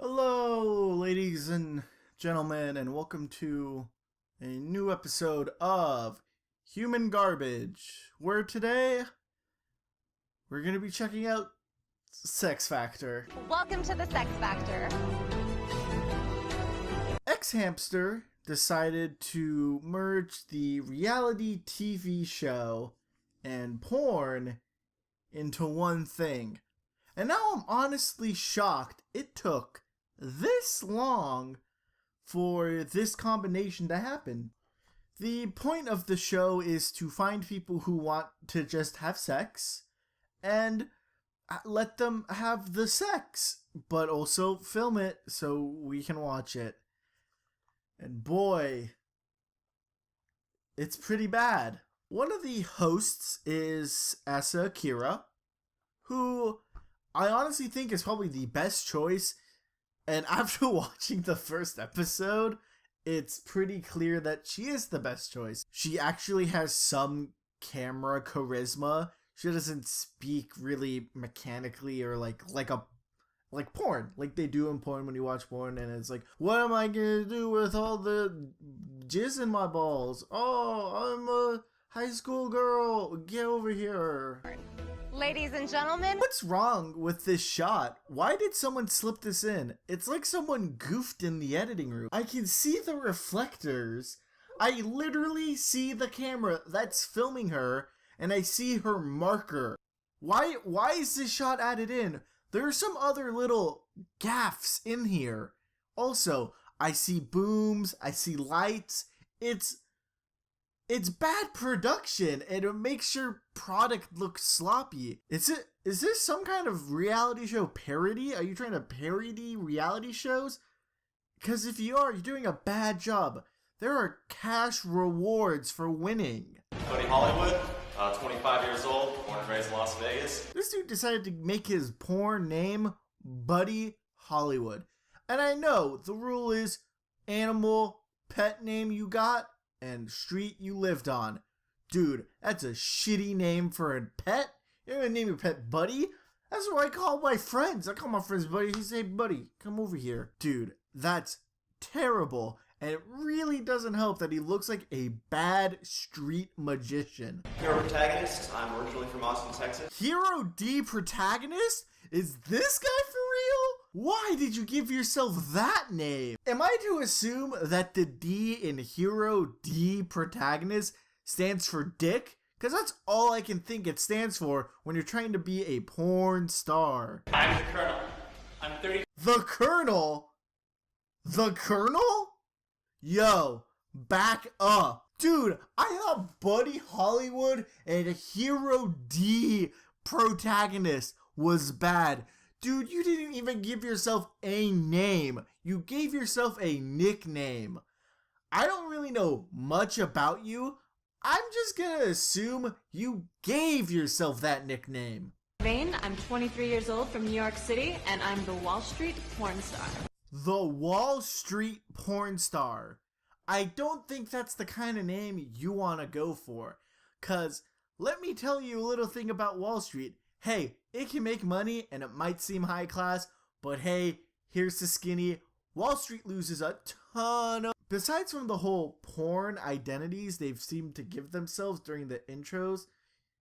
Hello, ladies and gentlemen, and welcome to a new episode of Human Garbage, where today we're going to be checking out Sex Factor. Welcome to the Sex Factor. XHamster decided to merge the reality TV show and porn into one thing. And now I'm honestly shocked it took this long for this combination to happen. The point of the show is to find people who want to just have sex and let them have the sex, but also film it so we can watch it. And boy, it's pretty bad. One of the hosts is Asa Akira, who I honestly think is probably the best choice. And after watching the first episode, it's pretty clear that she is the best choice. She actually has some camera charisma. She doesn't speak really mechanically or like porn, like they do in porn when you watch porn, and it's like, what am I gonna do with all the jizz in my balls? Oh, I'm a high school girl. Get over here. Ladies and gentlemen, what's wrong with this shot? Why did someone slip this in? It's like someone goofed in the editing room. I can see the reflectors. I literally see the camera that's filming her, and I see her marker. Why is this shot added in? There are some other little gaffes in here. Also, I see booms, I see lights. It's bad production, and it makes your product look sloppy. Is this some kind of reality show parody? Are you trying to parody reality shows? Because if you are, you're doing a bad job. There are cash rewards for winning. Buddy Hollywood, 25 years old, born and raised in Las Vegas. This dude decided to make his porn name Buddy Hollywood. And I know the rule is animal, pet name you got, and street you lived on. Dude, that's a shitty name for a pet. You're gonna name your pet Buddy? That's what I call my friends. I call my friends Buddy. He say, Buddy, come over here. Dude, that's terrible. And it really doesn't help that he looks like a bad street magician. Hero protagonist, I'm originally from Austin, Texas. Hero D protagonist? Is this guy for real? Why did you give yourself that name? Am I to assume that the D in Hero D protagonist stands for dick? Because that's all I can think it stands for when you're trying to be a porn star. I'm the Colonel. I'm 30. The Colonel? The Colonel? Yo, back up. Dude, I thought Buddy Hollywood and Hero D protagonist was bad. Dude, you didn't even give yourself a name. You gave yourself a nickname. I don't really know much about you. I'm just gonna assume you gave yourself that nickname. Olivine, I'm 23 years old from New York City, and I'm the Wall Street porn star. The Wall Street porn star. I don't think that's the kind of name you want to go for. Cause let me tell you a little thing about Wall Street. Hey, it can make money and it might seem high class, but hey, here's the skinny. Wall Street loses a ton of... Besides from the whole porn identities they've seemed to give themselves during the intros,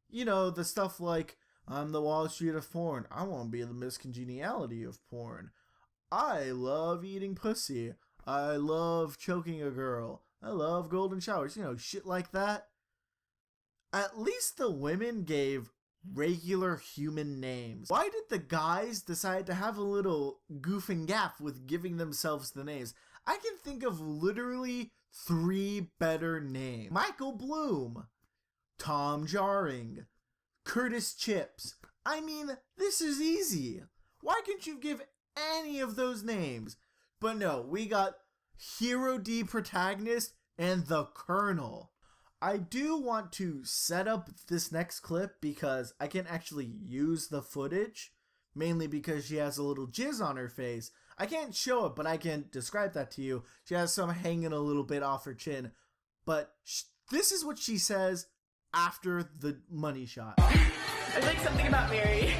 you know, the stuff like, I'm the Wall Street of porn. I want to be the Miss Congeniality of porn. I love eating pussy. I love choking a girl. I love golden showers. You know, shit like that. At least the women gave regular human names. Why did the guys decide to have a little goof and gaff with giving themselves the names? I can think of literally 3 better names. Michael Bloom, Tom Jarring, Curtis Chips. I mean, this is easy. Why can't you give any of those names? But no, we got Hero D protagonist and the Colonel. I do want to set up this next clip because I can actually use the footage, mainly because she has a little jizz on her face. I can't show it, but I can describe that to you. She has some hanging a little bit off her chin, but this is what she says after the money shot. I like something about Mary.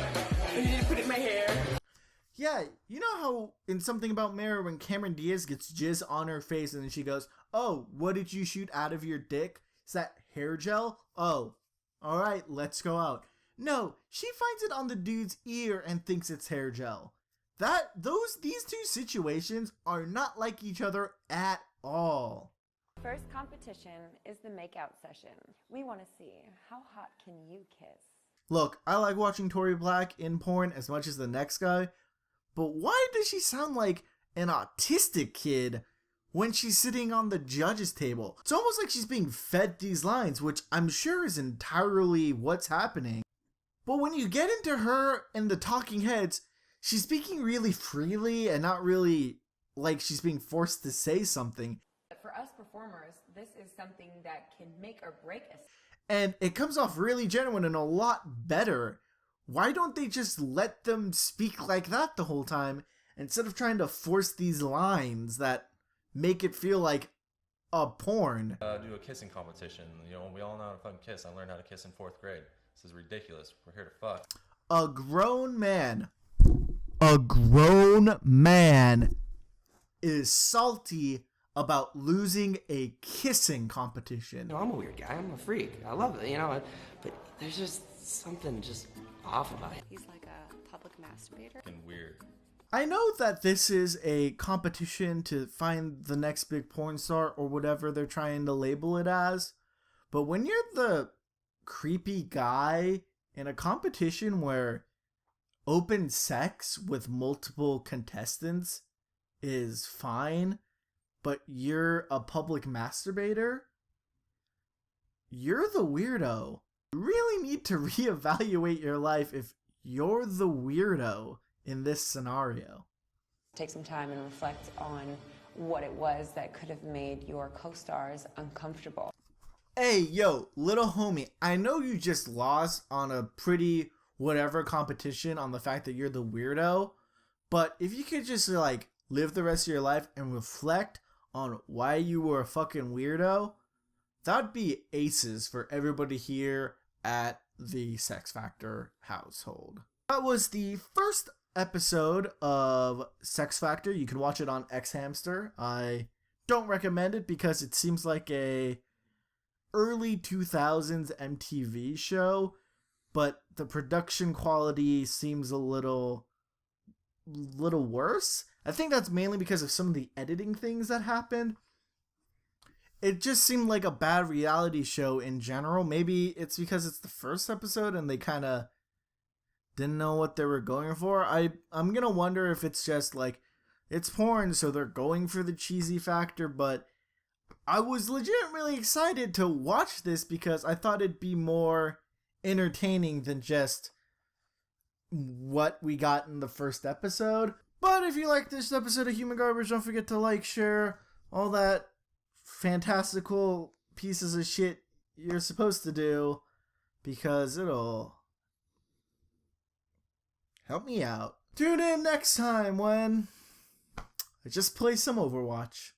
I need to put it in my hair. Yeah, you know how in Something About Mary when Cameron Diaz gets jizz on her face and then she goes, "Oh, what did you shoot out of your dick? Is that hair gel? Oh, alright, let's go out." No, she finds it on the dude's ear and thinks it's hair gel. These two situations are not like each other at all. First competition is the makeout session. We want to see how hot can you kiss. Look, I like watching Tori Black in porn as much as the next guy, but why does she sound like an autistic kid when she's sitting on the judge's table? It's almost like she's being fed these lines, which I'm sure is entirely what's happening. But when you get into her and the talking heads, she's speaking really freely and not really like she's being forced to say something. For us performers, this is something that can make or break us. And it comes off really genuine and a lot better. Why don't they just let them speak like that the whole time instead of trying to force these lines that make it feel like a porn? Do a kissing competition. You know, we all know how to fucking kiss. I learned how to kiss in 4th grade. This is ridiculous. We're here to fuck. A grown man is salty about losing a kissing competition. You know, I'm a weird guy. I'm a freak. I love it, you know, but there's just something just off about it. He's like a public masturbator. And weird. I know that this is a competition to find the next big porn star or whatever they're trying to label it as, but when you're the creepy guy in a competition where open sex with multiple contestants is fine, but you're a public masturbator, you're the weirdo. You really need to reevaluate your life if you're the weirdo in this scenario. Take some time and reflect on what it was that could have made your co-stars uncomfortable. Hey, yo, little homie, I know you just lost on a pretty whatever competition on the fact that you're the weirdo, but if you could just like live the rest of your life and reflect on why you were a fucking weirdo, that'd be aces for everybody here at the Sex Factor household. That was the first episode of Sex Factor. You can watch it on XHamster. I don't recommend it because it seems like a early 2000s MTV show, but the production quality seems a little worse. I think that's mainly because of some of the editing things that happened. It just seemed like a bad reality show in general. Maybe it's because it's the first episode and they kind of didn't know what they were going for. I'm gonna wonder if it's just like, it's porn, so they're going for the cheesy factor, but I was legitimately excited to watch this because I thought it'd be more entertaining than just what we got in the first episode. But if you like this episode of Human Garbage, don't forget to like, share, all that fantastical pieces of shit you're supposed to do, because it'll help me out. Tune in next time when I just play some Overwatch.